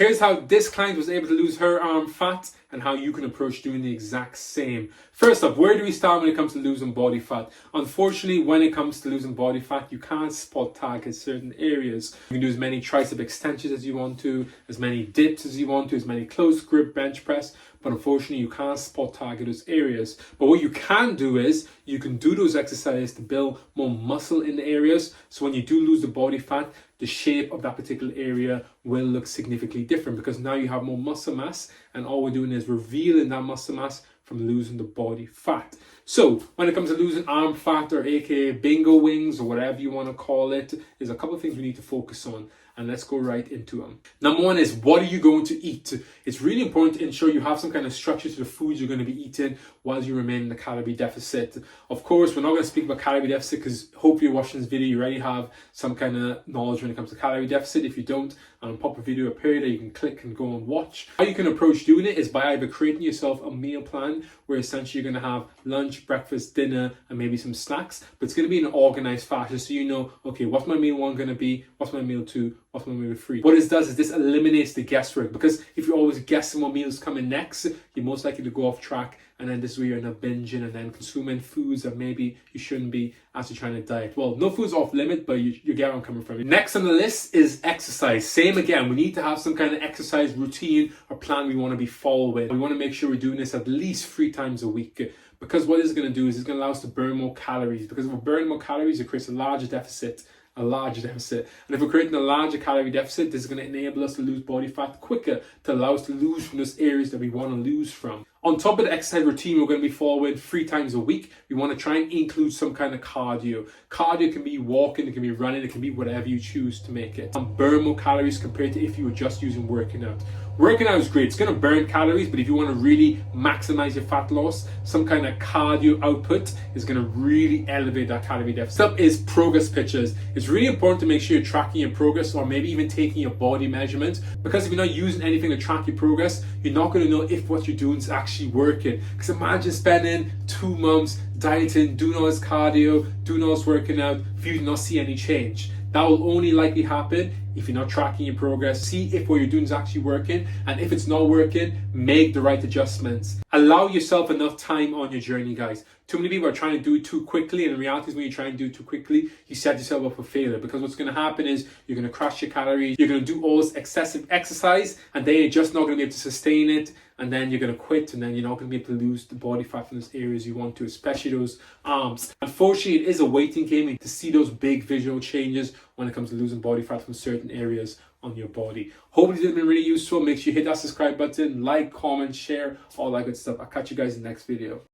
Here's how this client was able to lose her arm fat and how you can approach doing the exact same. First up, where do we start when it comes to losing body fat? Unfortunately, when it comes to losing body fat, you can't spot target certain areas. You can do as many tricep extensions as you want to, as many dips as you want to, as many close grip bench press, but unfortunately you can't spot target those areas. But what you can do is you can do those exercises to build more muscle in the areas, so when you do lose the body fat, the shape of that particular area will look significantly different because now you have more muscle mass, and all we're doing is revealing that muscle mass from losing the body fat. So when it comes to losing arm fat, or aka bingo wings, or whatever you want to call it, there's a couple of things we need to focus on, and let's go right into them. Number one is, what are you going to eat? It's really important to ensure you have some kind of structure to the foods you're going to be eating while you remain in the calorie deficit. Of course, we're not going to speak about calorie deficit because hopefully you're watching this video, you already have some kind of knowledge when it comes to calorie deficit. If you don't, I'll pop a video up here that you can click and go and watch. How you can approach doing it is by either creating yourself a meal plan where essentially you're going to have lunch, breakfast, dinner, and maybe some snacks, but it's going to be in an organized fashion, so you know, okay, what's my meal one going to be, what's my meal two, what's my meal three. What this does is this eliminates the guesswork, because if you're always guessing what meal is coming next, you're most likely to go off track, and then this is where you're in a binging and then consuming foods that maybe you shouldn't be as you're trying to diet. Well, no food's off limit, but you get where I'm coming from. Next on the list is exercise. Same again, we need to have some kind of exercise routine or plan we want to be following. We want to make sure we're doing this at least 3 times a week. Because what it's going to do is it's going to allow us to burn more calories. Because if we're burning more calories, it creates a larger deficit. And if we're creating a larger calorie deficit, this is going to enable us to lose body fat quicker, to allow us to lose from those areas that we want to lose from. On top of the exercise routine we're going to be following 3 times a week, we want to try and include some kind of cardio. Cardio can be walking, it can be running, it can be whatever you choose to make it. And burn more calories compared to if you were just using working out. Working out is great, it's going to burn calories, but if you want to really maximize your fat loss, some kind of cardio output is going to really elevate that calorie deficit. Next up is progress pictures. It's really important to make sure you're tracking your progress, or maybe even taking your body measurement, because if you're not using anything to track your progress, you're not going to know if what you're doing is actually working. Because imagine spending 2 months dieting, doing all this cardio, doing all this working out, for you to not see any change. That will only likely happen if you're not tracking your progress. See if what you're doing is actually working, and if it's not working, make the right adjustments. Allow yourself enough time on your journey, guys. Too many people are trying to do it too quickly, and the reality is when you try and do it too quickly, you set yourself up for failure, because what's going to happen is you're going to crash your calories, you're going to do all this excessive exercise, and then you're just not going to be able to sustain it, and then you're going to quit, and then you're not going to be able to lose the body fat from those areas you want to, especially those arms. Unfortunately, it is a waiting game to see those big visual changes when it comes to losing body fat from certain areas on your body. Hopefully this has been really useful. Make sure you hit that subscribe button, like, comment, share, all that good stuff. I'll catch you guys in the next video.